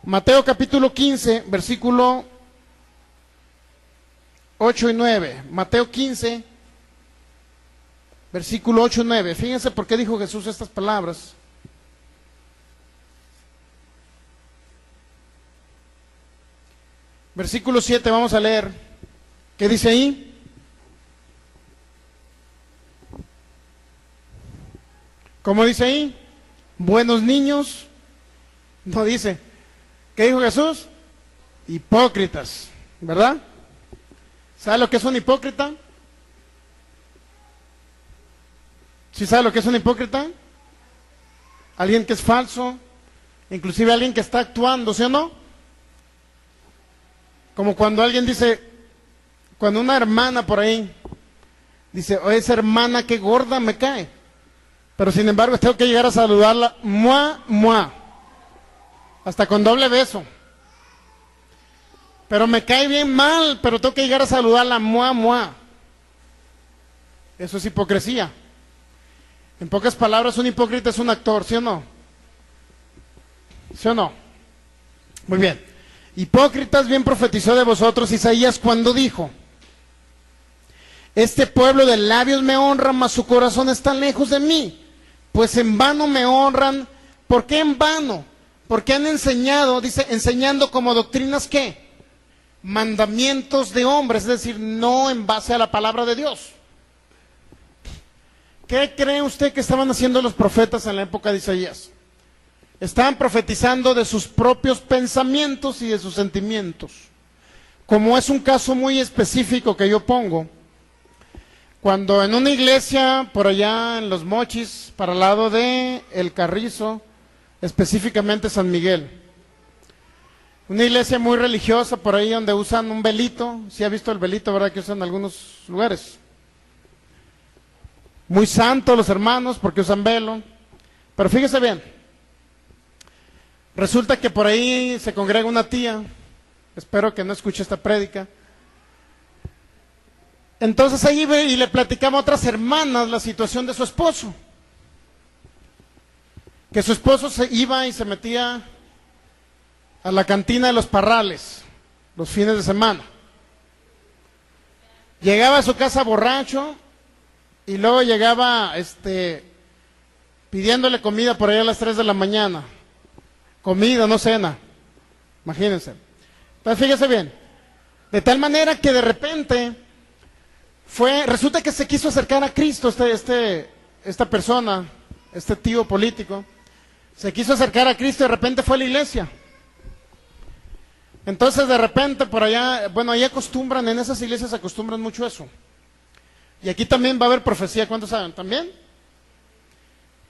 Mateo capítulo 15, versículo 8 y 9. Mateo 15, versículo 8 y 9. Fíjense por qué dijo Jesús estas palabras. Versículo 7, vamos a leer. ¿Qué dice ahí? ¿Cómo dice ahí? Buenos niños. No dice. ¿Qué dijo Jesús? Hipócritas, ¿verdad? ¿Sabe lo que es un hipócrita? ¿Sí sabe lo que es un hipócrita? Alguien que es falso, inclusive alguien que está actuando, ¿sí o no? Como cuando alguien dice, cuando una hermana por ahí dice, oye, esa hermana qué gorda me cae, pero sin embargo tengo que llegar a saludarla, mua, mua, hasta con doble beso. Pero me cae bien mal, pero tengo que llegar a saludarla, mua, mua. Eso es hipocresía. En pocas palabras, un hipócrita es un actor, ¿sí o no? ¿Sí o no? Muy bien. Hipócritas, bien profetizó de vosotros Isaías cuando dijo, este pueblo de labios me honra, mas su corazón está lejos de mí, pues en vano me honran. ¿Por qué en vano? Porque han enseñado, dice, enseñando como doctrinas, ¿qué? Mandamientos de hombres, es decir, no en base a la palabra de Dios. ¿Qué cree usted que estaban haciendo los profetas en la época de Isaías? Estaban profetizando de sus propios pensamientos y de sus sentimientos. Como es un caso muy específico que yo pongo, cuando en una iglesia por allá en Los Mochis, para el lado de El Carrizo, específicamente San Miguel, una iglesia muy religiosa por ahí donde usan un velito, ¿sí ha visto el velito, verdad, que usan en algunos lugares? Muy santos los hermanos porque usan velo, pero fíjese bien. Resulta que por ahí se congrega una tía, espero que no escuche esta prédica. Entonces ahí iba y le platicaba a otras hermanas la situación de su esposo. Que su esposo se iba y se metía a la cantina de los Parrales los fines de semana. Llegaba a su casa borracho y luego llegaba pidiéndole comida por ahí a las 3 de la mañana. Comida, no cena. Imagínense. Entonces fíjese bien. De tal manera que de repente resulta que se quiso acercar a Cristo esta persona, este tío político, se quiso acercar a Cristo y de repente fue a la iglesia. Entonces de repente por allá, bueno, ahí acostumbran, en esas iglesias acostumbran mucho eso. Y aquí también va a haber profecía, ¿cuántos saben? ¿También?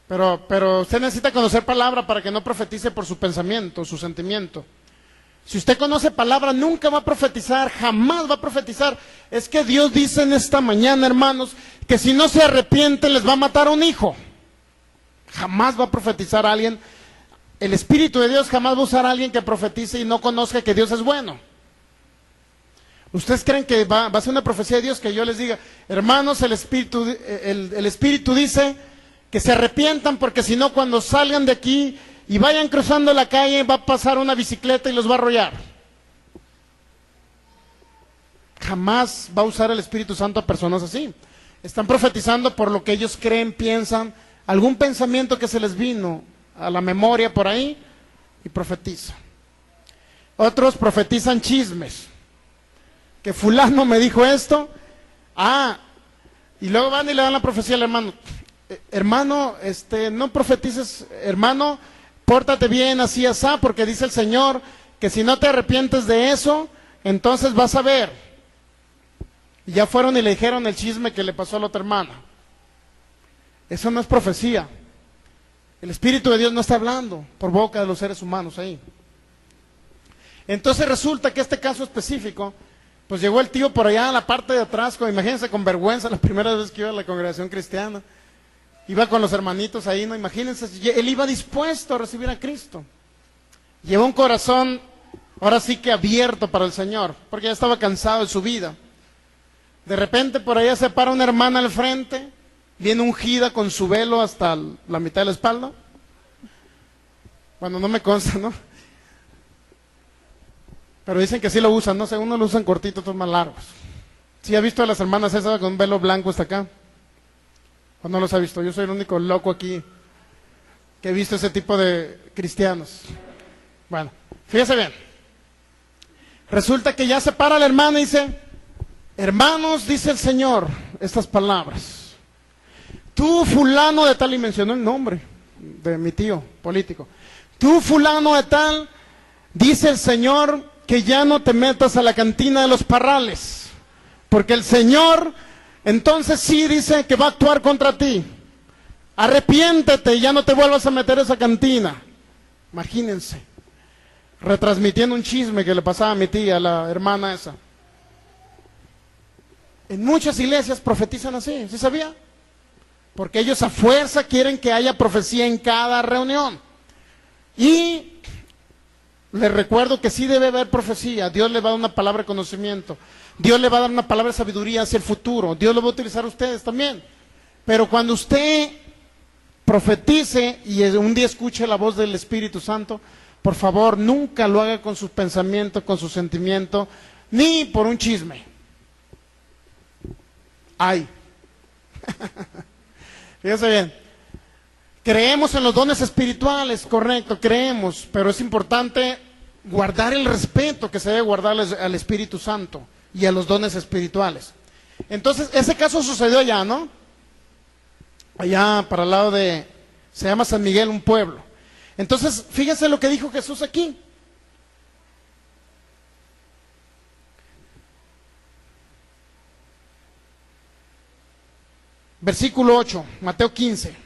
Pero usted necesita conocer palabra para que no profetice por su pensamiento, su sentimiento. Si usted conoce palabra, nunca va a profetizar, jamás va a profetizar. Es que Dios dice en esta mañana, hermanos, que si no se arrepienten les va a matar a un hijo. Jamás va a profetizar a alguien. El Espíritu de Dios jamás va a usar a alguien que profetice y no conozca que Dios es bueno. ¿Ustedes creen que va a ser una profecía de Dios que yo les diga, hermanos, el Espíritu dice que se arrepientan porque si no cuando salgan de aquí y vayan cruzando la calle va a pasar una bicicleta y los va a arrollar? Jamás va a usar el Espíritu Santo a personas así. Están profetizando por lo que ellos creen, piensan, algún pensamiento que se les vino a la memoria por ahí y profetizan. Otros profetizan chismes. Que fulano me dijo esto, y luego van y le dan la profecía al hermano. Hermano, no profetices, hermano, pórtate bien, así, asá, porque dice el Señor que si no te arrepientes de eso, entonces vas a ver. Y ya fueron y le dijeron el chisme que le pasó a la otra hermana. Eso no es profecía. El Espíritu de Dios no está hablando por boca de los seres humanos ahí. Entonces resulta que este caso específico, pues llegó el tío por allá en la parte de atrás, imagínense con vergüenza la primera vez que iba a la congregación cristiana. Iba con los hermanitos ahí, ¿no? Imagínense, él iba dispuesto a recibir a Cristo. Llevó un corazón, ahora sí que abierto para el Señor, porque ya estaba cansado de su vida. De repente por allá se para una hermana al frente, bien ungida con su velo hasta la mitad de la espalda. Bueno, no me consta, ¿no? Pero dicen que sí lo usan, no sé, unos lo usan cortito, otros más largos. ¿Sí ha visto a las hermanas esas con un velo blanco hasta acá? ¿O no los ha visto? Yo soy el único loco aquí que he visto ese tipo de cristianos. Bueno, fíjese bien. Resulta que ya se para la hermana y dice: hermanos, dice el Señor estas palabras. Tú, fulano de tal, y mencionó el nombre de mi tío político. Tú, fulano de tal, dice el Señor que ya no te metas a la cantina de los Parrales. Porque el Señor, entonces sí dice que va a actuar contra ti. Arrepiéntete y ya no te vuelvas a meter a esa cantina. Imagínense, retransmitiendo un chisme que le pasaba a mi tía, la hermana esa. En muchas iglesias profetizan así, ¿sí sabía? Porque ellos a fuerza quieren que haya profecía en cada reunión. Y les recuerdo que sí debe haber profecía. Dios le va a dar una palabra de conocimiento. Dios le va a dar una palabra de sabiduría hacia el futuro. Dios lo va a utilizar a ustedes también. Pero cuando usted profetice y un día escuche la voz del Espíritu Santo, por favor, nunca lo haga con sus pensamientos, con sus sentimientos, ni por un chisme. Ay. Fíjense bien. Creemos en los dones espirituales, correcto, creemos, pero es importante guardar el respeto que se debe guardar al Espíritu Santo y a los dones espirituales. Entonces, ese caso sucedió allá, ¿no? Allá para el lado de, se llama San Miguel, un pueblo. Entonces, fíjense lo que dijo Jesús aquí. Versículo 8, Mateo 15.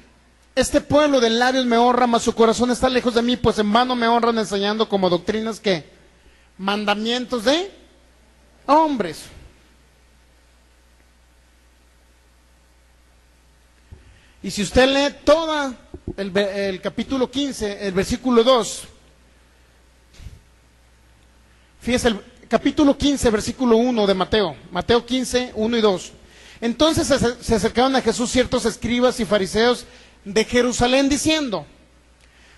Este pueblo de labios me honra, mas su corazón está lejos de mí, pues en vano me honran enseñando como doctrinas que mandamientos de hombres. Y si usted lee todo el capítulo 15, el versículo 2, fíjese, el capítulo 15, versículo 1 de Mateo, Mateo 15, 1 y 2. Entonces se acercaron a Jesús ciertos escribas y fariseos de Jerusalén diciendo: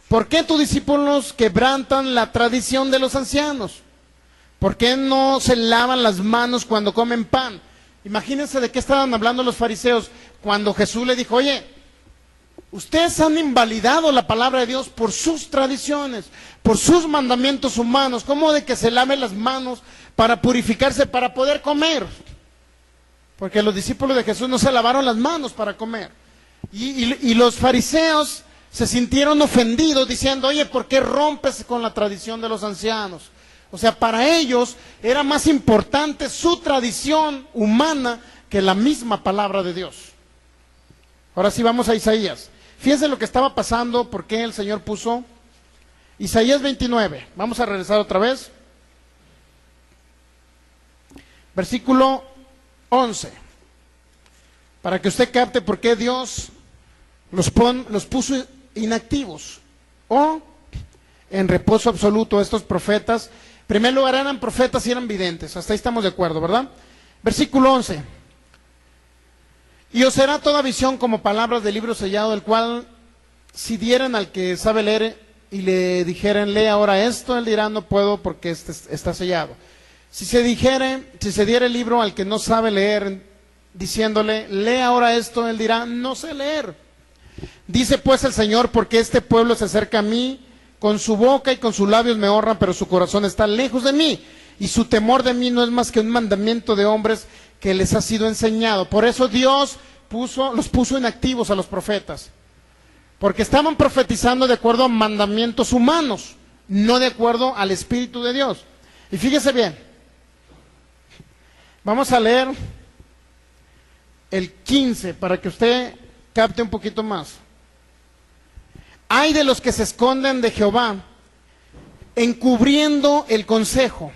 ¿por qué tus discípulos quebrantan la tradición de los ancianos? ¿Por qué no se lavan las manos cuando comen pan? Imagínense de qué estaban hablando los fariseos cuando Jesús le dijo: oye, ustedes han invalidado la palabra de Dios por sus tradiciones, por sus mandamientos humanos. ¿Cómo de que se laven las manos para purificarse, para poder comer? Porque los discípulos de Jesús no se lavaron las manos para comer. Y los fariseos se sintieron ofendidos diciendo: oye, ¿por qué rompes con la tradición de los ancianos? O sea, para ellos era más importante su tradición humana que la misma palabra de Dios. Ahora sí vamos a Isaías. Fíjense lo que estaba pasando, por qué el Señor puso Isaías 29. Vamos a regresar otra vez. Versículo 11. Para que usted capte por qué Dios los puso inactivos o en reposo absoluto. Estos profetas, en primer lugar, eran profetas y eran videntes. Hasta ahí estamos de acuerdo, ¿verdad? Versículo 11. Y os será toda visión como palabras del libro sellado, el cual si dieran al que sabe leer y le dijeren: lee ahora esto, él dirá: no puedo porque está sellado. Si se diera el libro al que no sabe leer, diciéndole: lee ahora esto, él dirá: no sé leer. Dice pues el Señor: porque este pueblo se acerca a mí, con su boca y con sus labios me honran, pero su corazón está lejos de mí, y su temor de mí no es más que un mandamiento de hombres que les ha sido enseñado. Por eso Dios los puso inactivos a los profetas, porque estaban profetizando de acuerdo a mandamientos humanos, no de acuerdo al Espíritu de Dios. Y fíjese bien, vamos a leer el 15 para que usted capte un poquito más. Ay de los que se esconden de Jehová, encubriendo el consejo,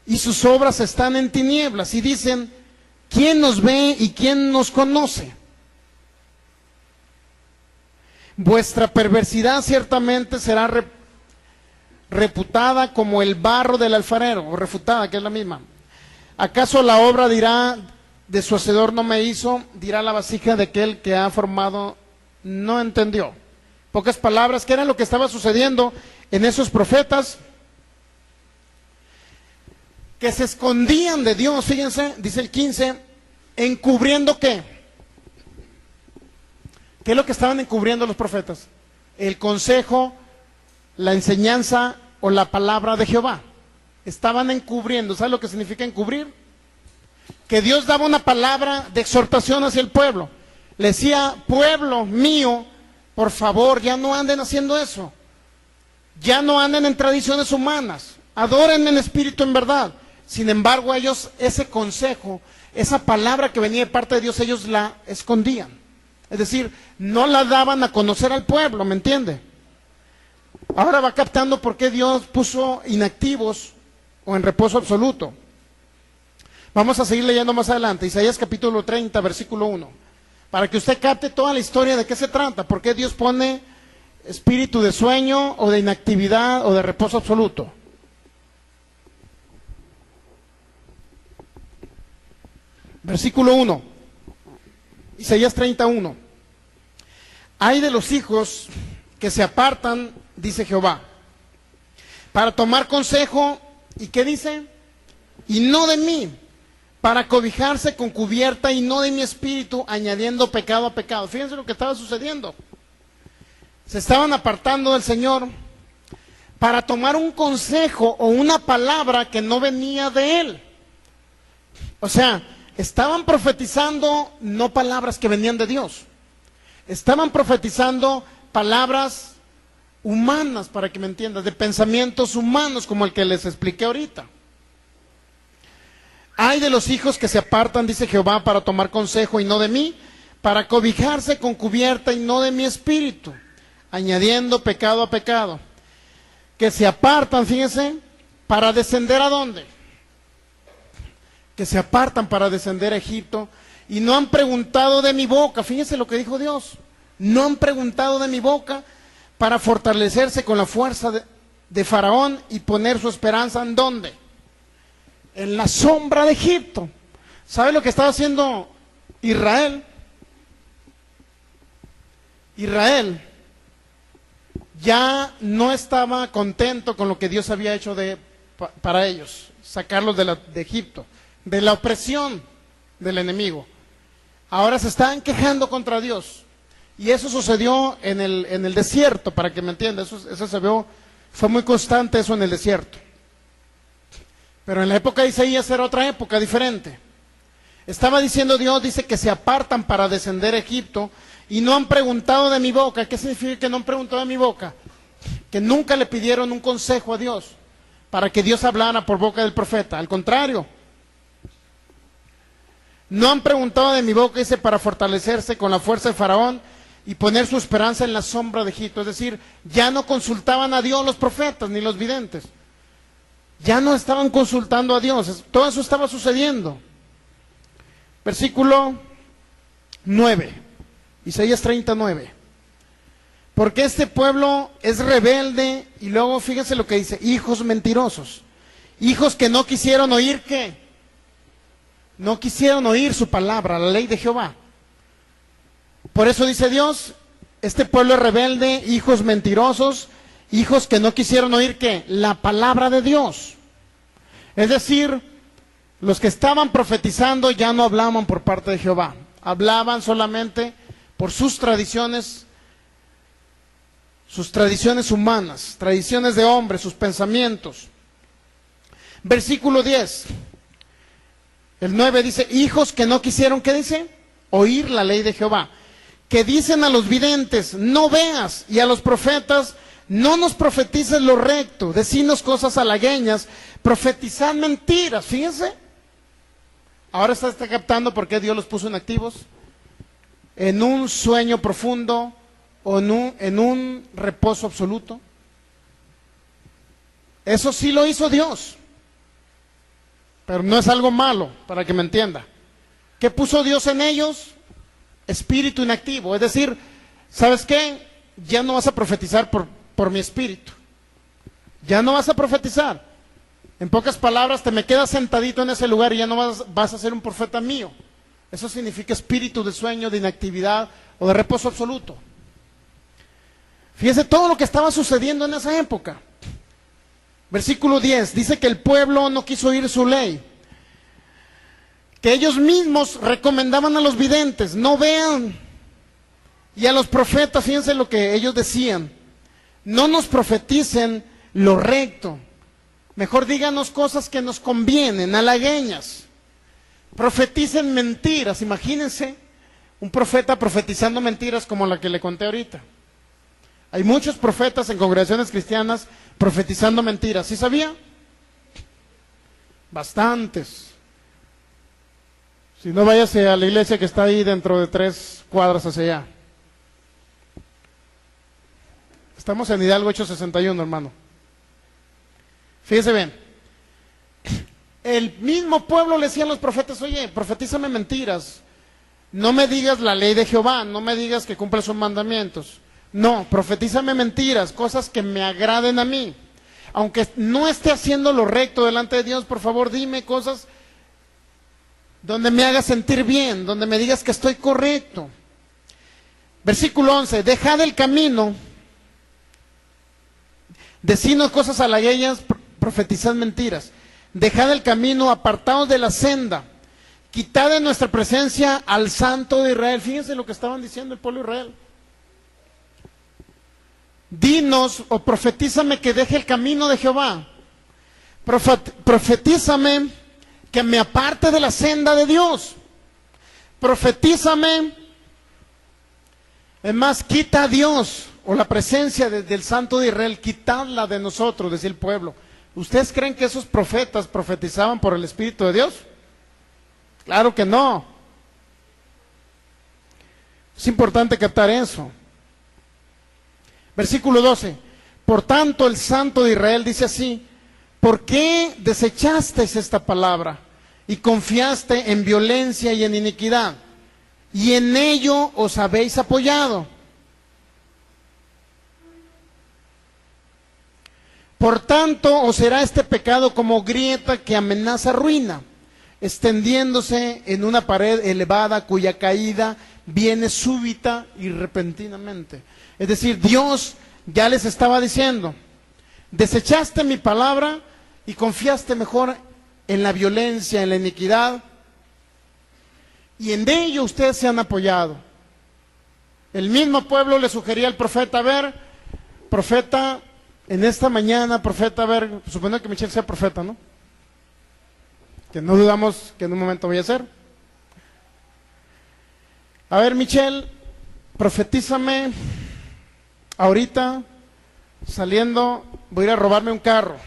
y sus obras están en tinieblas, y dicen: ¿quién nos ve y quién nos conoce? Vuestra perversidad ciertamente será reputada como el barro del alfarero, o refutada, que es la misma. ¿Acaso la obra dirá de su hacedor no me hizo? Dirá la vasija de aquel que ha formado no entendió. Pocas palabras, ¿qué era lo que estaba sucediendo en esos profetas? que se escondían de Dios, fíjense, dice el 15, encubriendo ¿qué? ¿Qué es lo que estaban encubriendo los profetas? El consejo, la enseñanza o la palabra de Jehová. Estaban encubriendo. ¿Sabes lo que significa encubrir? Que Dios daba una palabra de exhortación hacia el pueblo. Le decía, pueblo mío, por favor, ya no anden haciendo eso. Ya no anden en tradiciones humanas. Adoren en espíritu en verdad. Sin embargo, ellos, ese consejo, esa palabra que venía de parte de Dios, ellos la escondían. Es decir, no la daban a conocer al pueblo, ¿me entiende? Ahora va captando por qué Dios puso inactivos o en reposo absoluto. Vamos a seguir leyendo más adelante, Isaías capítulo 30, versículo 1, para que usted capte toda la historia de qué se trata, por qué Dios pone espíritu de sueño o de inactividad o de reposo absoluto. Versículo 1, Isaías 31. Hay de los hijos que se apartan, dice Jehová, para tomar consejo, ¿y qué dice? Y no de mí, para cobijarse con cubierta y no de mi espíritu, añadiendo pecado a pecado. Fíjense lo que estaba sucediendo. Se estaban apartando del Señor para tomar un consejo o una palabra que no venía de Él. O sea, estaban profetizando no palabras que venían de Dios. Estaban profetizando palabras humanas, para que me entiendas, de pensamientos humanos, como el que les expliqué ahorita. Hay de los hijos que se apartan, dice Jehová, para tomar consejo y no de mí, para cobijarse con cubierta y no de mi espíritu, añadiendo pecado a pecado. Que se apartan, fíjense, para descender ¿a dónde? Que se apartan para descender a Egipto y no han preguntado de mi boca. Fíjense lo que dijo Dios. No han preguntado de mi boca para fortalecerse con la fuerza de Faraón y poner su esperanza ¿en dónde? En la sombra de Egipto. ¿Sabe lo que estaba haciendo Israel? Israel ya no estaba contento con lo que Dios había hecho para ellos, sacarlos de Egipto, de la opresión del enemigo. Ahora se estaban quejando contra Dios. Y eso sucedió en el desierto, para que me entienda. Eso se vio, fue muy constante eso en el desierto. Pero en la época de Isaías era otra época diferente. Estaba diciendo Dios, dice que se apartan para descender a Egipto y no han preguntado de mi boca. ¿Qué significa que no han preguntado de mi boca? Que nunca le pidieron un consejo a Dios para que Dios hablara por boca del profeta. Al contrario, no han preguntado de mi boca, dice, para fortalecerse con la fuerza de Faraón y poner su esperanza en la sombra de Egipto. Es decir, ya no consultaban a Dios los profetas ni los videntes. Ya no estaban consultando a Dios. Todo eso estaba sucediendo. Versículo 9, Isaías 39. Porque este pueblo es rebelde, y luego fíjense lo que dice, hijos mentirosos, hijos que no quisieron oír, ¿qué? No quisieron oír su palabra, la ley de Jehová. Por eso dice Dios, este pueblo es rebelde, hijos mentirosos, hijos que no quisieron oír, ¿qué? La palabra de Dios. Es decir, los que estaban profetizando ya no hablaban por parte de Jehová, hablaban solamente por sus tradiciones humanas, tradiciones de hombres, sus pensamientos. Versículo 10, el 9 dice, hijos que no quisieron, ¿qué dice? Oír la ley de Jehová, que dicen a los videntes, no veas, y a los profetas, no nos profetices lo recto, decinos cosas halagüeñas, profetizad mentiras. Fíjense, ahora está captando por qué Dios los puso inactivos, en un sueño profundo o en un reposo absoluto. Eso sí lo hizo Dios, pero no es algo malo, para que me entienda. ¿Qué puso Dios en ellos? Espíritu inactivo, es decir, ¿sabes qué? Ya no vas a profetizar por mi espíritu. Ya no vas a profetizar. En pocas palabras, te me quedas sentadito en ese lugar y ya no vas a ser un profeta mío. Eso significa espíritu de sueño, de inactividad o de reposo absoluto. Fíjese todo lo que estaba sucediendo en esa época. Versículo 10, dice que el pueblo no quiso oír su ley. Que ellos mismos recomendaban a los videntes, no vean. Y a los profetas, fíjense lo que ellos decían. No nos profeticen lo recto. Mejor díganos cosas que nos convienen, halagüeñas. Profeticen mentiras, imagínense un profeta profetizando mentiras como la que le conté ahorita. Hay muchos profetas en congregaciones cristianas profetizando mentiras, ¿sí sabía? Bastantes. Si no, váyase a la iglesia que está ahí dentro de 3 cuadras hacia allá. Estamos en Hidalgo 861, hermano. Fíjese bien. El mismo pueblo le decían a los profetas, oye, profetízame mentiras. No me digas la ley de Jehová, no me digas que cumpla sus mandamientos. No, profetízame mentiras, cosas que me agraden a mí. Aunque no esté haciendo lo recto delante de Dios, por favor, dime cosas donde me hagas sentir bien, donde me digas que estoy correcto. Versículo 11, dejad el camino, decidnos cosas halagüeñas, profetizad mentiras. Dejad el camino, apartaos de la senda, quitad de nuestra presencia al Santo de Israel. Fíjense lo que estaban diciendo el pueblo de Israel. Dinos o profetízame que deje el camino de Jehová. Profetízame que me aparte de la senda de Dios. Profetízame. Es más, quita a Dios o la presencia del Santo de Israel, quitadla de nosotros, decía el pueblo. ¿Ustedes creen que esos profetas profetizaban por el Espíritu de Dios? Claro que no. Es importante captar eso. Versículo 12. Por tanto, el Santo de Israel dice así: ¿por qué desechasteis esta palabra y confiaste en violencia y en iniquidad? Y en ello os habéis apoyado. Por tanto, os será este pecado como grieta que amenaza ruina, extendiéndose en una pared elevada cuya caída viene súbita y repentinamente. Es decir, Dios ya les estaba diciendo: desechaste mi palabra y confiaste mejor en la violencia, en la iniquidad, y en ello ustedes se han apoyado. El mismo pueblo le sugería al profeta: a ver, profeta, en esta mañana, profeta, a ver, suponiendo que Michelle sea profeta, ¿no? Que no dudamos que en un momento vaya a ser. A ver, Michelle, profetízame, ahorita, saliendo, voy a ir a robarme un carro.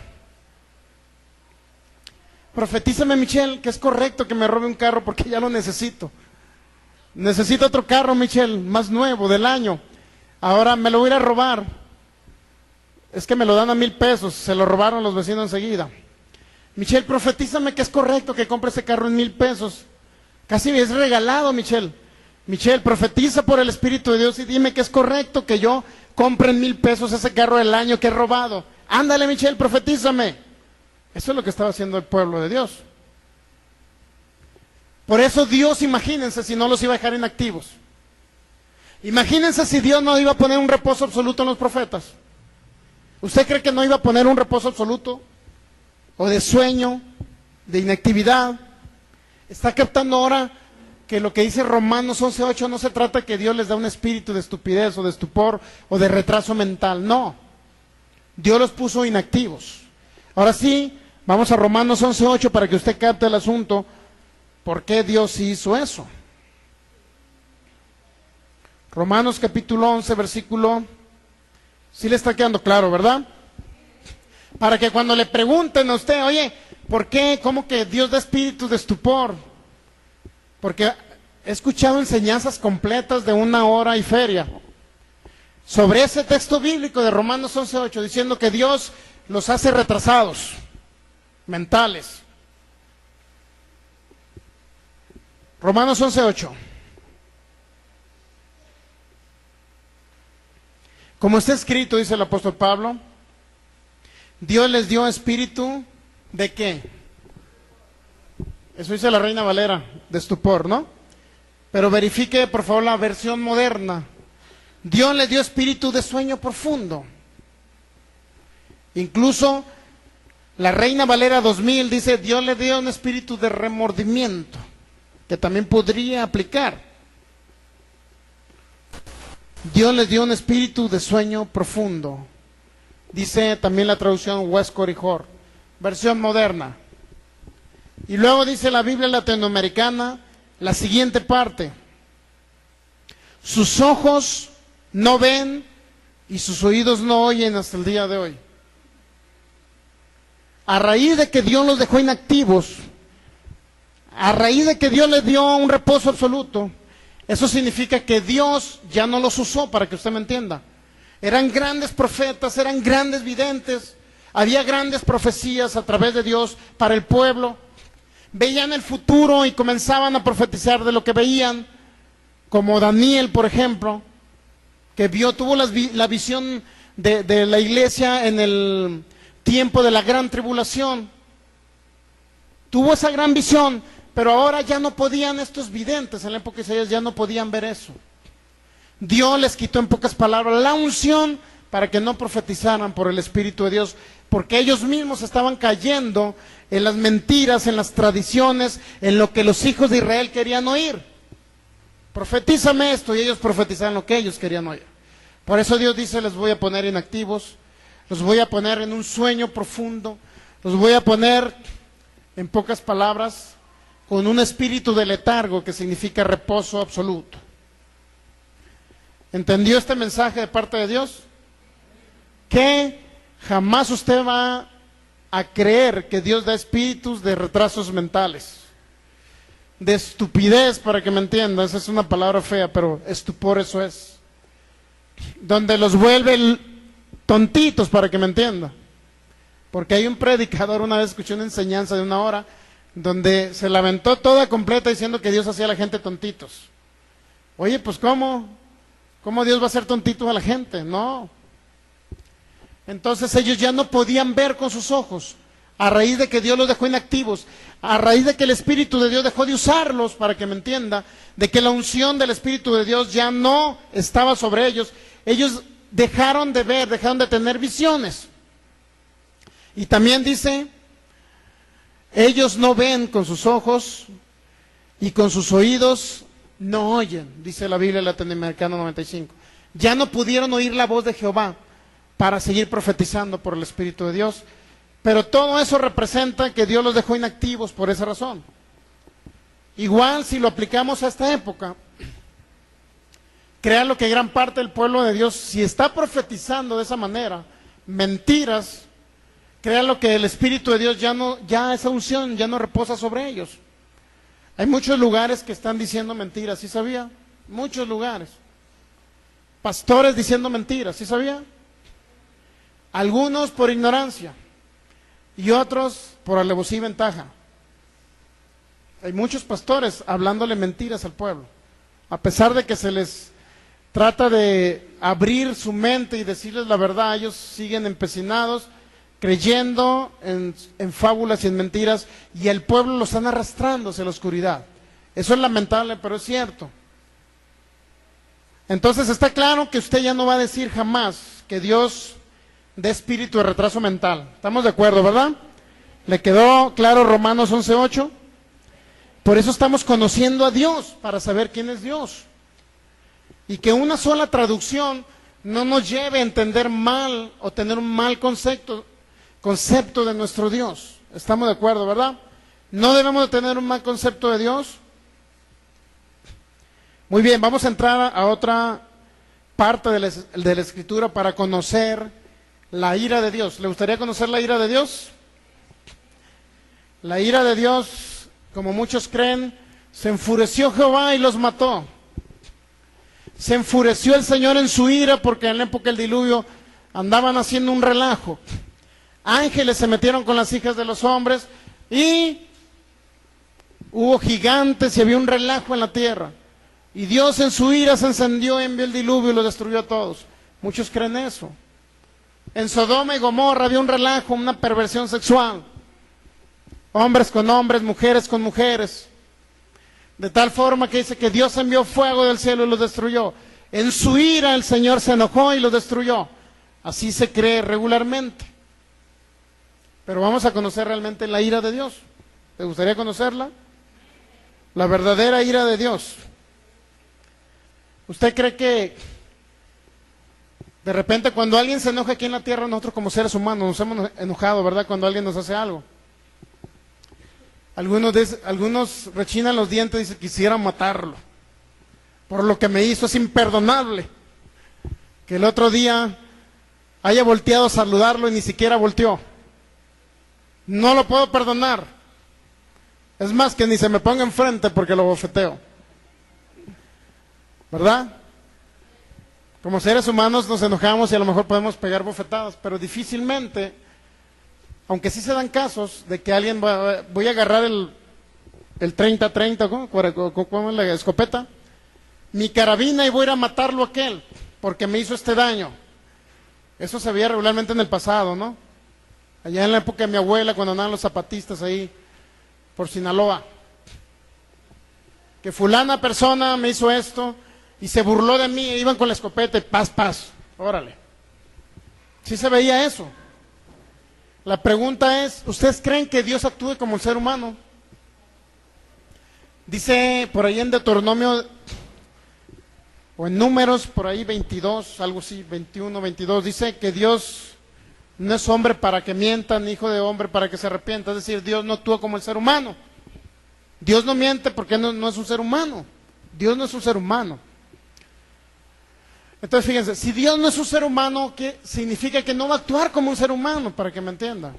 Profetízame, Michelle, que es correcto que me robe un carro porque ya lo necesito. Necesito otro carro, Michelle, más nuevo, del año. Ahora me lo voy a ir a robar. Es que me lo dan a 1,000 pesos, se lo robaron los vecinos enseguida. Michelle, profetízame que es correcto que compre ese carro en 1,000 pesos. Casi es regalado, Michelle. Michelle, profetiza por el Espíritu de Dios y dime que es correcto que yo compre en 1,000 pesos ese carro del año que he robado. Ándale, Michelle, profetízame. Eso es lo que estaba haciendo el pueblo de Dios. Por eso Dios, imagínense si no los iba a dejar inactivos. Imagínense si Dios no iba a poner un reposo absoluto en los profetas. ¿Usted cree que no iba a poner un reposo absoluto? ¿O de sueño? ¿De inactividad? Está captando ahora que lo que dice Romanos 11:8 no se trata que Dios les da un espíritu de estupidez o de estupor o de retraso mental. No. Dios los puso inactivos. Ahora sí, vamos a Romanos 11:8 para que usted capte el asunto. ¿Por qué Dios hizo eso? Romanos capítulo 11, versículo... Sí le está quedando claro, ¿verdad? Para que cuando le pregunten a usted, oye, ¿por qué? ¿Cómo que Dios da espíritu de estupor? Porque he escuchado enseñanzas completas de 1 hora y feria sobre ese texto bíblico de Romanos 11:8, diciendo que Dios los hace retrasados, mentales. Romanos 11:8. Como está escrito, dice el apóstol Pablo, Dios les dio espíritu ¿de qué? Eso dice la Reina Valera, de estupor, ¿no? Pero verifique por favor la versión moderna. Dios les dio espíritu de sueño profundo. Incluso La Reina Valera 2000 dice, Dios le dio un espíritu de remordimiento, que también podría aplicar. Dios les dio un espíritu de sueño profundo. Dice también la traducción Westcott y Hort, versión moderna. Y luego dice la Biblia latinoamericana la siguiente parte. Sus ojos no ven y sus oídos no oyen hasta el día de hoy. A raíz de que Dios los dejó inactivos, a raíz de que Dios les dio un reposo absoluto, eso significa que Dios ya no los usó, para que usted me entienda. Eran grandes profetas, eran grandes videntes, había grandes profecías a través de Dios para el pueblo. Veían el futuro y comenzaban a profetizar de lo que veían, como Daniel, por ejemplo, que tuvo la visión de la iglesia en el tiempo de la gran tribulación. Tuvo esa gran visión, pero ahora ya no podían estos videntes, en la época de Isaías ya no podían ver eso. Dios les quitó, en pocas palabras, la unción para que no profetizaran por el Espíritu de Dios, porque ellos mismos estaban cayendo en las mentiras, en las tradiciones, en lo que los hijos de Israel querían oír. Profetízame esto, y ellos profetizaban lo que ellos querían oír. Por eso Dios dice, les voy a poner inactivos, los voy a poner en un sueño profundo, los voy a poner, en pocas palabras, con un espíritu de letargo, que significa reposo absoluto. ¿Entendió este mensaje de parte de Dios? Que jamás usted va a creer que Dios da espíritus de retrasos mentales, de estupidez, para que me entienda. Esa es una palabra fea, pero estupor eso es, donde los vuelve tontitos, para que me entienda. Porque hay un predicador, una vez escuché una enseñanza de 1 hora, donde se la aventó toda completa diciendo que Dios hacía a la gente tontitos. Oye, pues ¿cómo Dios va a hacer tontitos a la gente? No. Entonces ellos ya no podían ver con sus ojos, a raíz de que Dios los dejó inactivos, a raíz de que el Espíritu de Dios dejó de usarlos, para que me entienda, de que la unción del Espíritu de Dios ya no estaba sobre ellos. Ellos dejaron de ver, dejaron de tener visiones. Y también dice, ellos no ven con sus ojos y con sus oídos no oyen, dice la Biblia latinoamericana 95. Ya no pudieron oír la voz de Jehová para seguir profetizando por el Espíritu de Dios. Pero todo eso representa que Dios los dejó inactivos por esa razón. Igual si lo aplicamos a esta época, créanlo que gran parte del pueblo de Dios, si está profetizando de esa manera, mentiras, créanlo que el Espíritu de Dios ya esa unción ya no reposa sobre ellos. Hay muchos lugares que están diciendo mentiras, ¿sí sabía? Muchos lugares. Pastores diciendo mentiras, ¿sí sabía? Algunos por ignorancia y otros por alevosía y ventaja. Hay muchos pastores hablándole mentiras al pueblo, a pesar de que se les trata de abrir su mente y decirles la verdad. Ellos siguen empecinados, creyendo en fábulas y en mentiras, y el pueblo lo están arrastrando hacia la oscuridad. Eso es lamentable, pero es cierto. Entonces está claro que usted ya no va a decir jamás que Dios dé espíritu de retraso mental. ¿Estamos de acuerdo, verdad? ¿Le quedó claro Romanos 11:8? Por eso estamos conociendo a Dios, para saber quién es Dios. Y que una sola traducción no nos lleve a entender mal o tener un mal concepto de nuestro Dios. ¿Estamos de acuerdo, verdad? No debemos de tener un mal concepto de Dios. Muy bien, vamos a entrar a otra parte de la Escritura para conocer la ira de Dios. ¿Le gustaría conocer la ira de Dios? La ira de Dios, como muchos creen, se enfureció Jehová y los mató. Se enfureció el Señor en su ira porque en la época del diluvio andaban haciendo un relajo. Ángeles se metieron con las hijas de los hombres y hubo gigantes y había un relajo en la tierra. Y Dios en su ira se encendió, envió el diluvio y lo destruyó a todos. Muchos creen eso. En Sodoma y Gomorra había un relajo, una perversión sexual. Hombres con hombres, mujeres con mujeres. De tal forma que dice que Dios envió fuego del cielo y los destruyó. En su ira el Señor se enojó y los destruyó. Así se cree regularmente. Pero vamos a conocer realmente la ira de Dios. ¿Te gustaría conocerla? La verdadera ira de Dios. ¿Usted cree que de repente cuando alguien se enoja aquí en la tierra, nosotros como seres humanos nos hemos enojado, ¿verdad? Cuando alguien nos hace algo. Algunos rechinan los dientes y dicen, quisiera matarlo. Por lo que me hizo, es imperdonable. Que el otro día haya volteado a saludarlo y ni siquiera volteó. No lo puedo perdonar. Es más, que ni se me ponga enfrente porque lo bofeteo. ¿Verdad? Como seres humanos nos enojamos y a lo mejor podemos pegar bofetadas, pero difícilmente, aunque sí se dan casos de que alguien voy a agarrar el 30-30, ¿cómo es la escopeta? Mi carabina y voy a ir a matarlo a aquel, porque me hizo este daño. Eso se veía regularmente en el pasado, ¿no? Allá en la época de mi abuela, cuando andaban los zapatistas ahí por Sinaloa. Que fulana persona me hizo esto y se burló de mí, e iban con la escopeta y paz, órale. Sí se veía eso. La pregunta es, ¿ustedes creen que Dios actúe como el ser humano? Dice por ahí en Deuteronomio, o en Números, por ahí 22, algo así, 21, 22, dice que Dios no es hombre para que mienta, ni hijo de hombre para que se arrepienta. Es decir, Dios no actúa como el ser humano. Dios no miente porque no es un ser humano. Dios no es un ser humano. Entonces fíjense, si Dios no es un ser humano, ¿qué significa? Que no va a actuar como un ser humano, para que me entiendan.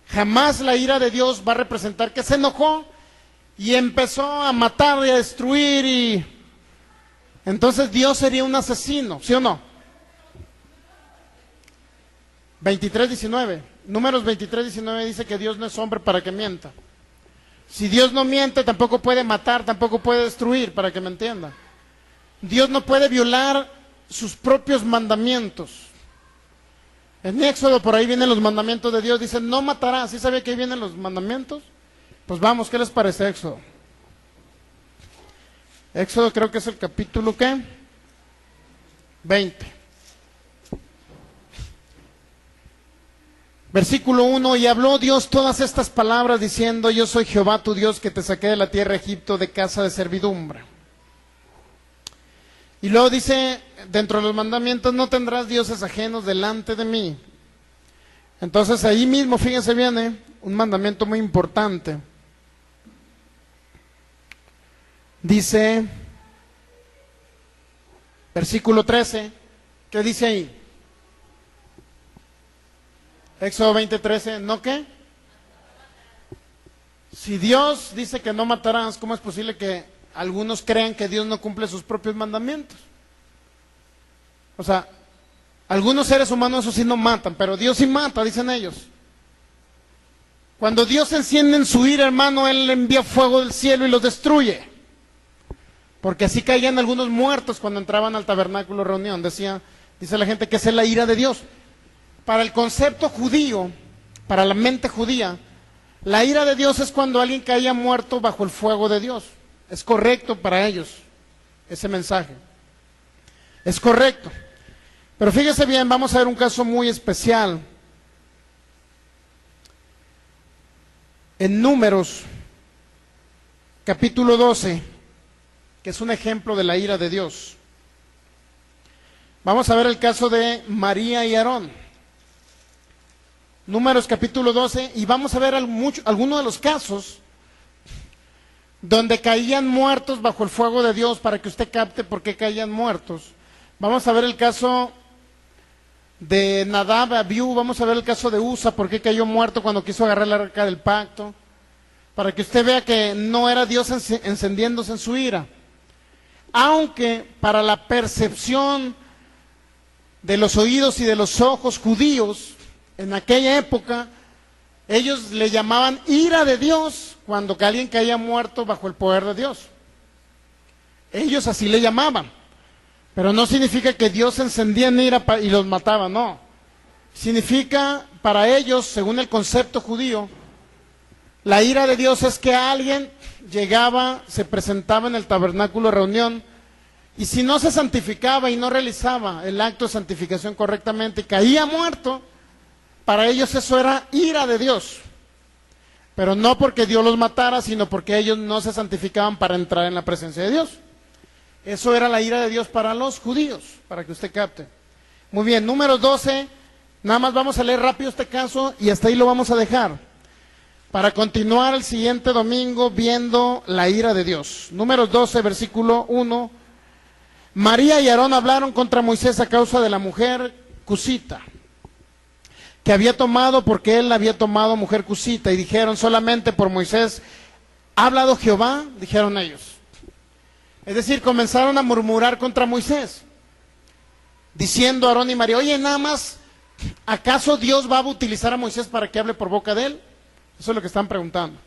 Jamás la ira de Dios va a representar que se enojó y empezó a matar y a destruir y... Entonces Dios sería un asesino, ¿sí o no? 23:19, Números 23:19 dice que Dios no es hombre para que mienta. Si Dios no miente, tampoco puede matar, tampoco puede destruir, para que me entienda. Dios no puede violar sus propios mandamientos. En Éxodo, por ahí vienen los mandamientos de Dios, dice, no matarás. ¿Sí sabía que ahí vienen los mandamientos? Pues vamos, ¿qué les parece Éxodo? Éxodo creo que es el capítulo, ¿qué? 20. Versículo 1, y habló Dios todas estas palabras diciendo, yo soy Jehová tu Dios que te saqué de la tierra de Egipto de casa de servidumbre. Y luego dice, dentro de los mandamientos, no tendrás dioses ajenos delante de mí. Entonces ahí mismo, fíjense bien, un mandamiento muy importante. Dice, versículo 13, ¿qué dice ahí? Éxodo 20:13, ¿no qué? Si Dios dice que no matarás, ¿cómo es posible que algunos crean que Dios no cumple sus propios mandamientos? O sea, algunos seres humanos eso sí no matan, pero Dios sí mata, dicen ellos. Cuando Dios enciende en su ira, hermano, Él envía fuego del cielo y los destruye. Porque así caían algunos muertos cuando entraban al tabernáculo de reunión. Dice la gente que esa es la ira de Dios. Para el concepto judío, para la mente judía, la ira de Dios es cuando alguien caía muerto bajo el fuego de Dios. Es correcto para ellos ese mensaje. Es correcto. Pero fíjese bien, vamos a ver un caso muy especial. En Números, capítulo 12, que es un ejemplo de la ira de Dios. Vamos a ver el caso de María y Aarón. Números capítulo 12, y vamos a ver algunos de los casos donde caían muertos bajo el fuego de Dios, para que usted capte por qué caían muertos. Vamos a ver el caso de Nadab, Abiú, vamos a ver el caso de Usa, por qué cayó muerto cuando quiso agarrar la arca del pacto, para que usted vea que no era Dios encendiéndose en su ira. Aunque para la percepción de los oídos y de los ojos judíos, en aquella época, ellos le llamaban ira de Dios cuando alguien caía muerto bajo el poder de Dios. Ellos así le llamaban. Pero no significa que Dios encendía en ira y los mataba, no. Significa para ellos, según el concepto judío, la ira de Dios es que alguien llegaba, se presentaba en el tabernáculo de reunión, y si no se santificaba y no realizaba el acto de santificación correctamente, caía muerto. para ellos eso era ira de Dios. Pero no porque Dios los matara, sino porque ellos no se santificaban para entrar en la presencia de Dios. Eso era la ira de Dios para los judíos, para que usted capte. Muy bien, Números 12, nada más vamos a leer rápido este caso y hasta ahí lo vamos a dejar, para continuar el siguiente domingo viendo la ira de Dios. Números 12, versículo 1. María y Aarón hablaron contra Moisés a causa de la mujer cusita, que había tomado, porque él había tomado mujer cusita, y dijeron: solamente por Moisés ha hablado Jehová, dijeron ellos. Es decir, comenzaron a murmurar contra Moisés, diciendo a Aarón y María: oye, nada más, ¿acaso Dios va a utilizar a Moisés para que hable por boca de él? Eso es lo que están preguntando.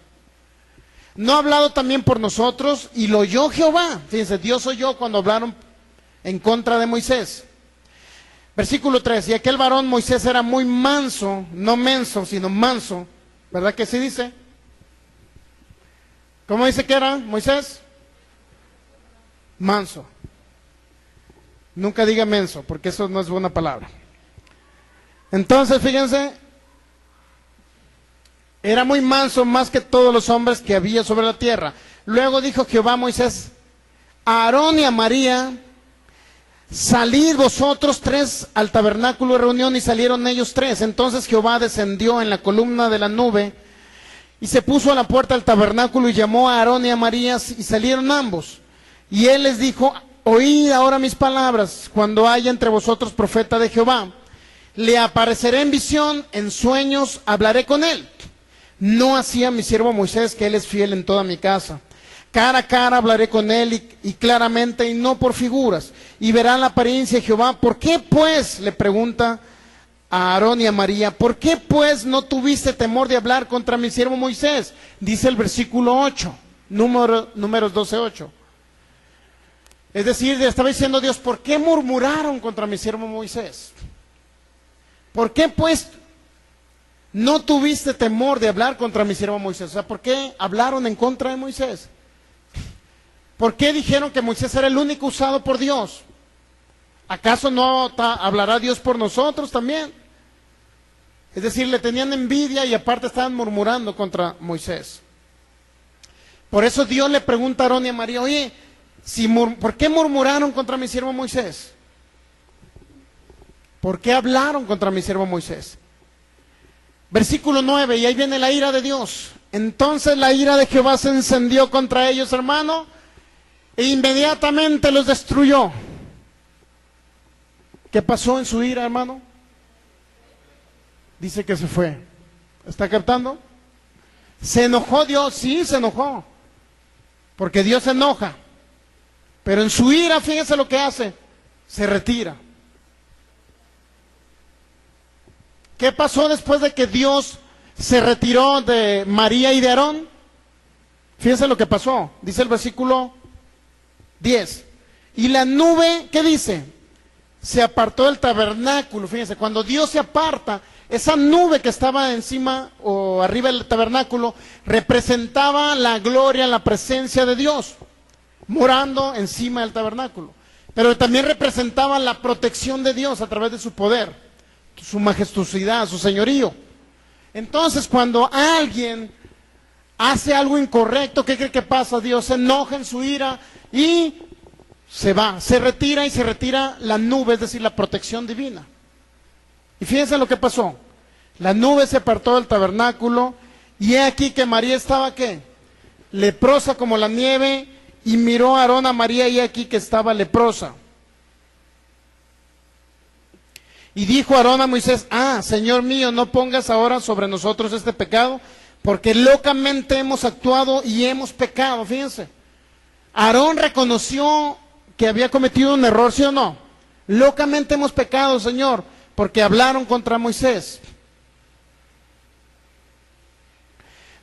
¿No ha hablado también por nosotros? Y lo oyó Jehová. Fíjense, Dios oyó cuando hablaron en contra de Moisés. Versículo 3, y aquel varón Moisés era muy manso, no menso, sino manso. ¿Verdad que sí dice? ¿Cómo dice que era Moisés? Manso. Nunca diga menso, porque eso no es buena palabra. Entonces, fíjense, era muy manso más que todos los hombres que había sobre la tierra. Luego dijo Jehová a Moisés: a Aarón y a María, salid vosotros tres al tabernáculo de reunión. Y salieron ellos tres. Entonces Jehová descendió en la columna de la nube y se puso a la puerta del tabernáculo y llamó a Aarón y a María, y salieron ambos. Y él les dijo: oíd ahora mis palabras. Cuando haya entre vosotros profeta de Jehová, le apareceré en visión, en sueños hablaré con él. No así a mi siervo Moisés, que él es fiel en toda mi casa. Cara a cara hablaré con él y claramente, y no por figuras, y verán la apariencia de Jehová. ¿Por qué pues? Le pregunta a Aarón y a María: ¿por qué pues no tuviste temor de hablar contra mi siervo Moisés? Dice el versículo 8, Números 12:8. Es decir, le estaba diciendo Dios: ¿por qué murmuraron contra mi siervo Moisés? ¿Por qué pues no tuviste temor de hablar contra mi siervo Moisés? O sea, ¿por qué hablaron en contra de Moisés? ¿Por qué dijeron que Moisés era el único usado por Dios? ¿Acaso no hablará Dios por nosotros también? Es decir, le tenían envidia y aparte estaban murmurando contra Moisés. Por eso Dios le pregunta a Aarón y a María: oye, ¿por qué murmuraron contra mi siervo Moisés? ¿Por qué hablaron contra mi siervo Moisés? Versículo 9, y ahí viene la ira de Dios. Entonces la ira de Jehová se encendió contra ellos, hermano, e inmediatamente los destruyó. ¿Qué pasó en su ira, hermano? Dice que se fue. ¿Está captando? ¿Se enojó Dios? Sí, se enojó. Porque Dios se enoja. Pero en su ira, fíjense lo que hace: se retira. ¿Qué pasó después de que Dios se retiró de María y de Aarón? Fíjense lo que pasó. Dice el versículo 10. Y la nube, ¿qué dice? Se apartó del tabernáculo. Fíjense, cuando Dios se aparta, esa nube que estaba encima o arriba del tabernáculo representaba la gloria, la presencia de Dios morando encima del tabernáculo. Pero también representaba la protección de Dios a través de su poder, su majestuosidad, su señorío. Entonces, cuando alguien hace algo incorrecto, ¿qué cree que pasa? Dios se enoja en su ira y se va, se retira, y se retira la nube, es decir, la protección divina. Y fíjense lo que pasó: la nube se apartó del tabernáculo, y he aquí que María estaba, ¿qué? Leprosa como la nieve, y miró a Aarón a María, y he aquí que estaba leprosa. Y dijo Aarón a Moisés: Señor mío, no pongas ahora sobre nosotros este pecado, porque locamente hemos actuado y hemos pecado. Fíjense, Aarón reconoció que había cometido un error, ¿sí o no? Locamente hemos pecado, Señor, porque hablaron contra Moisés.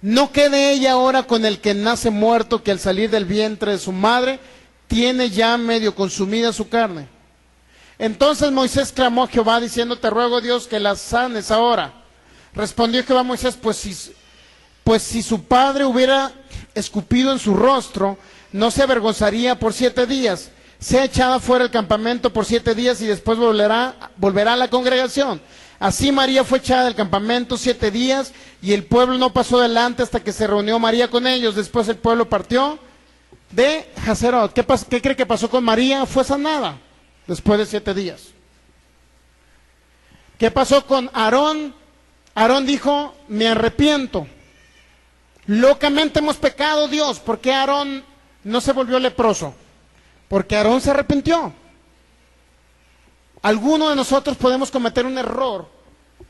No quede ella ahora con el que nace muerto, que al salir del vientre de su madre tiene ya medio consumida su carne. Entonces Moisés clamó a Jehová diciendo: te ruego, Dios, que la sanes ahora. Respondió Jehová a Moisés: pues si su padre hubiera escupido en su rostro, no se avergonzaría por 7 días. Sea echada fuera del campamento por 7 días y después volverá a la congregación. Así María fue echada del campamento 7 días y el pueblo no pasó adelante hasta que se reunió María con ellos. Después el pueblo partió de Hazerot. ¿Qué cree que pasó con María? Fue sanada después de 7 días. ¿Qué pasó con Aarón? Aarón dijo, me arrepiento. Locamente hemos pecado, Dios. ¿Por qué Aarón no se volvió leproso? Porque Aarón se arrepintió. Algunos de nosotros podemos cometer un error,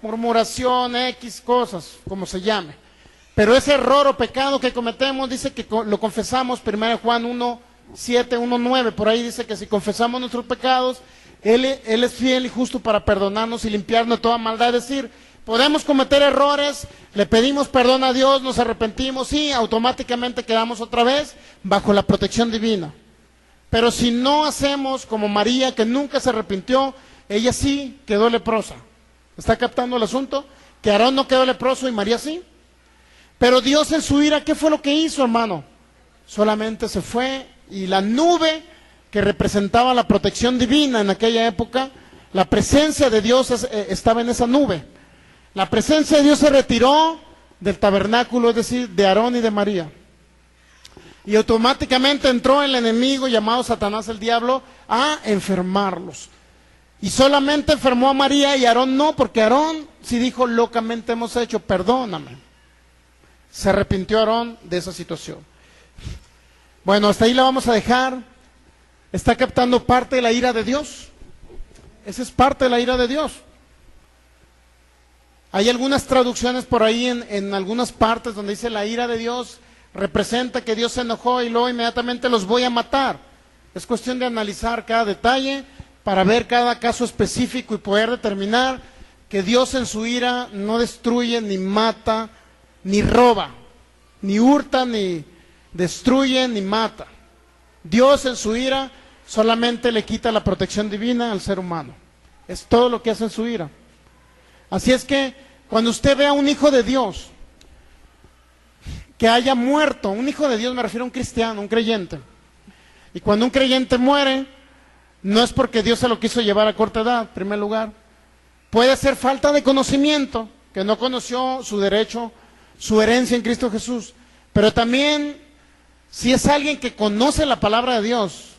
murmuración, X cosas, como se llame. Pero ese error o pecado que cometemos, dice que lo confesamos, 1 Juan 1:7, 1:9, por ahí dice que si confesamos nuestros pecados, Él es fiel y justo para perdonarnos y limpiarnos de toda maldad. Es decir, podemos cometer errores, le pedimos perdón a Dios, nos arrepentimos y automáticamente quedamos otra vez bajo la protección divina. Pero si no hacemos como María, que nunca se arrepintió, ella sí quedó leprosa. ¿Está captando el asunto? Que Aarón no quedó leproso y María sí. Pero Dios en su ira, ¿qué fue lo que hizo, hermano? Solamente se fue y la nube que representaba la protección divina en aquella época, la presencia de Dios estaba en esa nube. La presencia de Dios se retiró del tabernáculo, es decir, de Aarón y de María. Y automáticamente entró el enemigo llamado Satanás, el diablo, a enfermarlos. Y solamente enfermó a María y Aarón no, porque Aarón sí dijo, locamente hemos hecho, perdóname. Se arrepintió Aarón de esa situación. Bueno, hasta ahí la vamos a dejar. ¿Está captando parte de la ira de Dios? Esa es parte de la ira de Dios. Hay algunas traducciones por ahí en algunas partes donde dice la ira de Dios representa que Dios se enojó y luego inmediatamente los voy a matar. Es cuestión de analizar cada detalle para ver cada caso específico y poder determinar que Dios en su ira no destruye, ni mata, ni roba, ni hurta, ni destruye, ni mata. Dios en su ira solamente le quita la protección divina al ser humano. Es todo lo que hace en su ira. Así es que cuando usted vea a un hijo de Dios que haya muerto, un hijo de Dios me refiero a un cristiano, un creyente, y cuando un creyente muere, no es porque Dios se lo quiso llevar a corta edad, en primer lugar, puede ser falta de conocimiento, que no conoció su derecho, su herencia en Cristo Jesús, pero también si es alguien que conoce la palabra de Dios,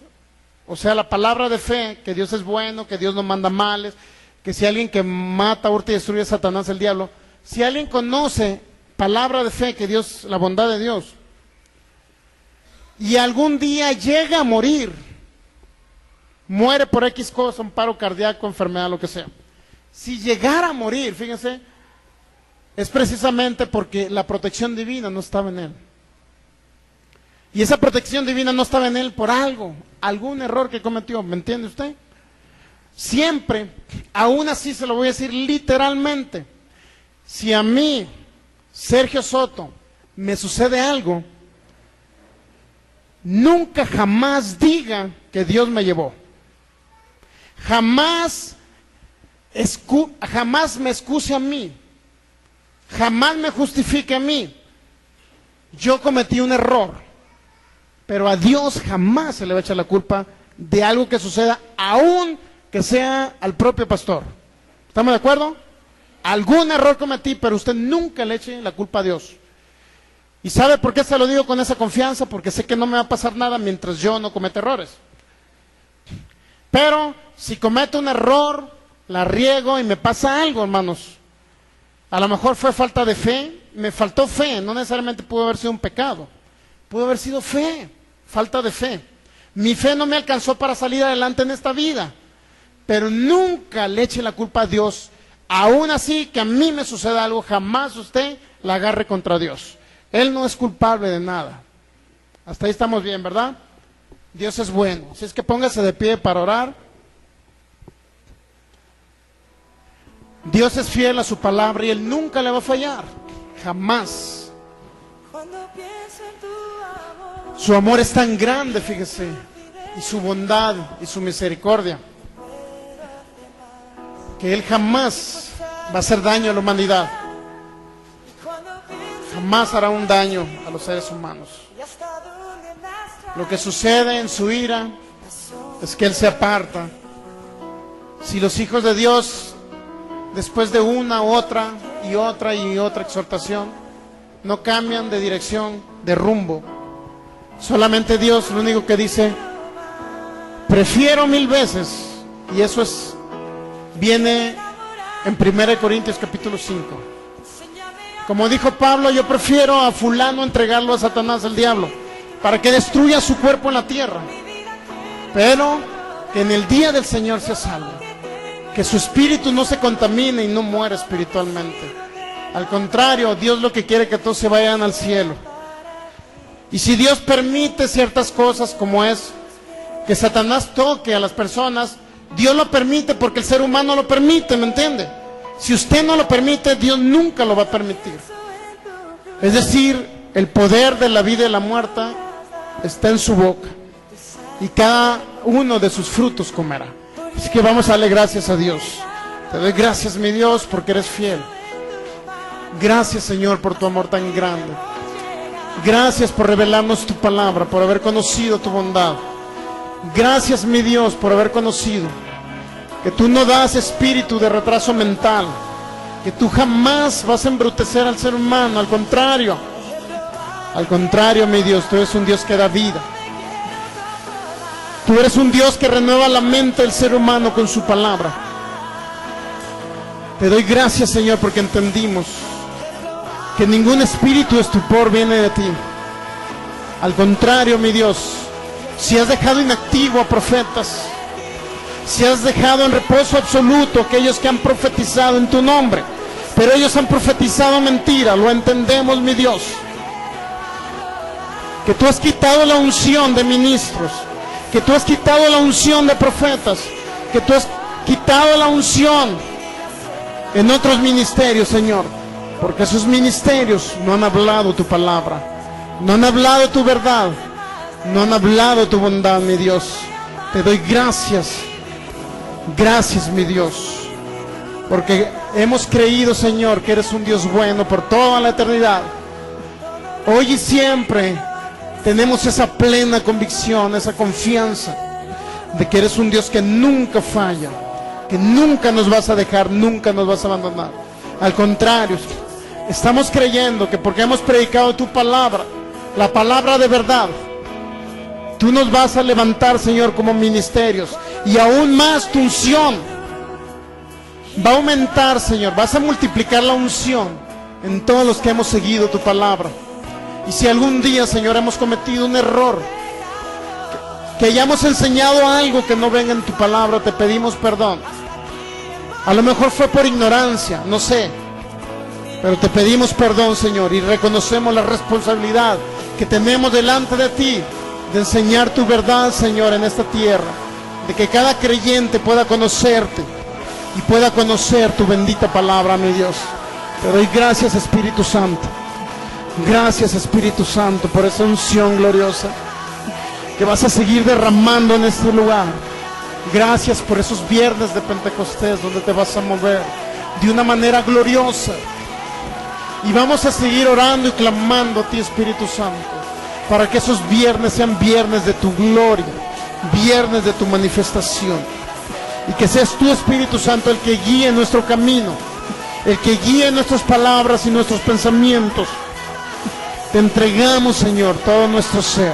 o sea, la palabra de fe, que Dios es bueno, que Dios no manda males, que si alguien que mata, hurta y destruye a Satanás, el diablo, si alguien conoce palabra de fe, que Dios, la bondad de Dios, y algún día llega a morir, muere por X cosa, un paro cardíaco, enfermedad, lo que sea. Si llegara a morir, fíjense, es precisamente porque la protección divina no estaba en él. Y esa protección divina no estaba en él por algo, algún error que cometió, ¿me entiende usted? Siempre, aún así se lo voy a decir literalmente, si a mí, Sergio Soto, me sucede algo, nunca jamás diga que Dios me llevó. Jamás me excuse a mí. Jamás me justifique a mí. Yo cometí un error, pero a Dios jamás se le va a echar la culpa de algo que suceda, aún que sea al propio pastor. ¿Estamos de acuerdo? Algún error cometí, pero usted nunca le eche la culpa a Dios. ¿Y sabe por qué se lo digo con esa confianza? Porque sé que no me va a pasar nada mientras yo no cometa errores. Pero si cometo un error, la riego y me pasa algo, hermanos, a lo mejor fue falta de fe, me faltó fe, no necesariamente pudo haber sido un pecado, pudo haber sido fe, falta de fe. Mi fe no me alcanzó para salir adelante en esta vida, pero nunca le eche la culpa a Dios. Aún así que a mí me suceda algo, jamás usted la agarre contra Dios. Él no es culpable de nada. Hasta ahí estamos bien, ¿verdad? Dios es bueno. Así es que póngase de pie para orar. Dios es fiel a su palabra y Él nunca le va a fallar. Jamás. Su amor es tan grande, fíjese, y su bondad y su misericordia, que Él jamás va a hacer daño a la humanidad. Jamás hará un daño a los seres humanos. Lo que sucede en su ira es que Él se aparta. Si los hijos de Dios después de una, otra y otra y otra exhortación, no cambian de dirección, de rumbo. Solamente Dios lo único que dice: prefiero 1000 veces, y eso viene en 1 Corintios capítulo 5. Como dijo Pablo, yo prefiero a fulano entregarlo a Satanás, el diablo, para que destruya su cuerpo en la tierra, pero que en el día del Señor sea salvo, que su espíritu no se contamine y no muera espiritualmente. Al contrario, Dios lo que quiere es que todos se vayan al cielo. Y si Dios permite ciertas cosas, como es que Satanás toque a las personas, Dios lo permite porque el ser humano lo permite, ¿me entiende? Si usted no lo permite, Dios nunca lo va a permitir. Es decir, el poder de la vida y la muerte está en su boca, y cada uno de sus frutos comerá. Así que vamos a darle gracias a Dios. Te doy gracias, mi Dios, porque eres fiel. Gracias, Señor, por tu amor tan grande. Gracias por revelarnos tu palabra, por haber conocido tu bondad. Gracias, mi Dios, por haber conocido que tú no das espíritu de retraso mental, que tú jamás vas a embrutecer al ser humano. Al contrario, mi Dios, tú eres un Dios que da vida. Tú eres un Dios que renueva la mente del ser humano con su palabra. Te doy gracias, Señor, porque entendimos que ningún espíritu de estupor viene de ti. Al contrario, mi Dios, si has dejado inactivo a profetas, si has dejado en reposo absoluto a aquellos que han profetizado en tu nombre, pero ellos han profetizado mentira, lo entendemos, mi Dios. Que tú has quitado la unción de ministros, que tú has quitado la unción de profetas, que tú has quitado la unción en otros ministerios, Señor, porque esos ministerios no han hablado tu palabra, no han hablado tu verdad, no han hablado tu bondad, mi Dios. Te doy gracias, gracias, mi Dios, porque hemos creído, Señor, que eres un Dios bueno por toda la eternidad. Hoy y siempre tenemos esa plena convicción, esa confianza de que eres un Dios que nunca falla, que nunca nos vas a dejar, nunca nos vas a abandonar. Al contrario, estamos creyendo que porque hemos predicado tu palabra, la palabra de verdad, tú nos vas a levantar, Señor, como ministerios, y aún más tu unción va a aumentar, Señor. Vas a multiplicar la unción en todos los que hemos seguido tu palabra. Y si algún día, Señor, hemos cometido un error, que hayamos enseñado algo que no venga en tu palabra, te pedimos perdón. A lo mejor fue por ignorancia, no sé, pero te pedimos perdón, Señor, y reconocemos la responsabilidad que tenemos delante de ti de enseñar tu verdad, Señor, en esta tierra, de que cada creyente pueda conocerte y pueda conocer tu bendita palabra, mi Dios. Te doy gracias, Espíritu Santo. Gracias, Espíritu Santo, por esa unción gloriosa que vas a seguir derramando en este lugar. Gracias por esos viernes de Pentecostés donde te vas a mover de una manera gloriosa. Y vamos a seguir orando y clamando a ti, Espíritu Santo, para que esos viernes sean viernes de tu gloria, viernes de tu manifestación. Y que seas tú, Espíritu Santo, el que guíe nuestro camino, el que guíe nuestras palabras y nuestros pensamientos. Te entregamos, Señor, todo nuestro ser,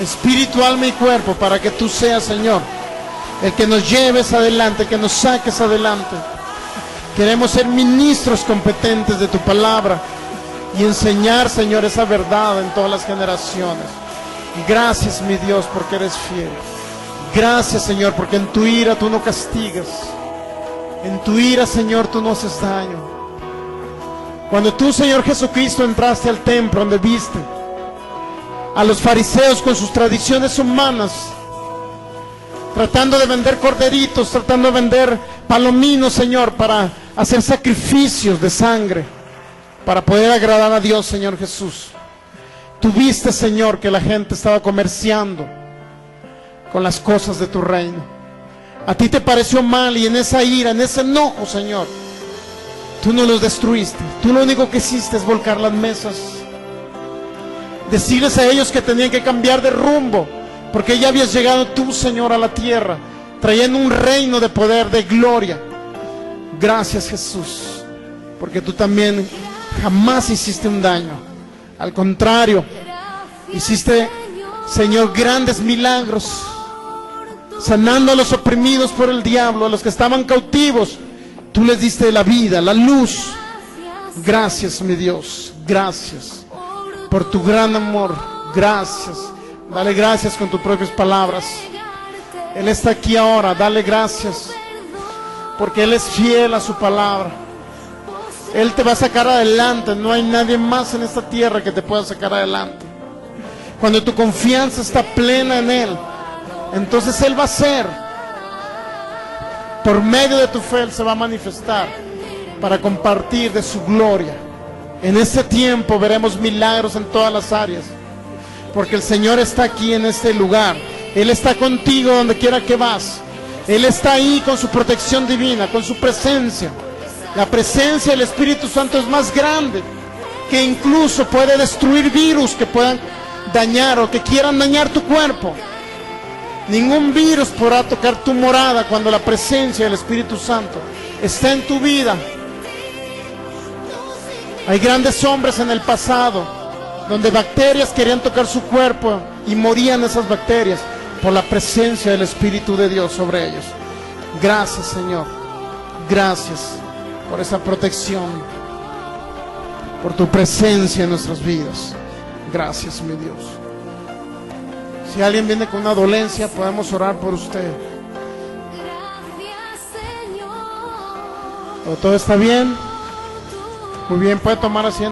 espíritu, alma y cuerpo, para que tú seas, Señor, el que nos lleves adelante, que nos saques adelante. Queremos ser ministros competentes de tu palabra y enseñar, Señor, esa verdad en todas las generaciones. Gracias, mi Dios, porque eres fiel. Gracias, Señor, porque en tu ira tú no castigas. En tu ira, Señor, tú no haces daño. Cuando tú, Señor Jesucristo, entraste al templo donde viste a los fariseos con sus tradiciones humanas, tratando de vender corderitos, tratando de vender palominos, Señor, para hacer sacrificios de sangre, para poder agradar a Dios, Señor Jesús. Tú viste, Señor, que la gente estaba comerciando con las cosas de tu reino. A ti te pareció mal, y en esa ira, en ese enojo, Señor, tú no los destruiste. Tú lo único que hiciste es volcar las mesas, decirles a ellos que tenían que cambiar de rumbo, porque ya habías llegado tú, Señor, a la tierra, trayendo un reino de poder, de gloria, Gracias, Jesús, porque tú también jamás hiciste un daño. Al contrario, hiciste, Señor, grandes milagros, sanando a los oprimidos por el diablo, a los que estaban cautivos. Tú les diste la vida, la luz. Gracias, mi Dios, gracias por tu gran amor. Gracias. Dale gracias con tus propias palabras. Él está aquí ahora, dale gracias, porque Él es fiel a su palabra. Él te va a sacar adelante. No hay nadie más en esta tierra que te pueda sacar adelante. Cuando tu confianza está plena en Él, entonces Él va a hacer. Por medio de tu fe Él se va a manifestar para compartir de su gloria. En este tiempo veremos milagros en todas las áreas, porque el Señor está aquí en este lugar. Él está contigo donde quiera que vas. Él está ahí con su protección divina, con su presencia. La presencia del Espíritu Santo es más grande, que incluso puede destruir virus que puedan dañar o que quieran dañar tu cuerpo. Ningún virus podrá tocar tu morada cuando la presencia del Espíritu Santo está en tu vida. Hay grandes hombres en el pasado donde bacterias querían tocar su cuerpo y morían esas bacterias por la presencia del Espíritu de Dios sobre ellos. Gracias, Señor. Gracias por esa protección, por tu presencia en nuestras vidas. Gracias, mi Dios. Si alguien viene con una dolencia, podemos orar por usted. ¿Todo está bien? Muy bien, puede tomar asiento.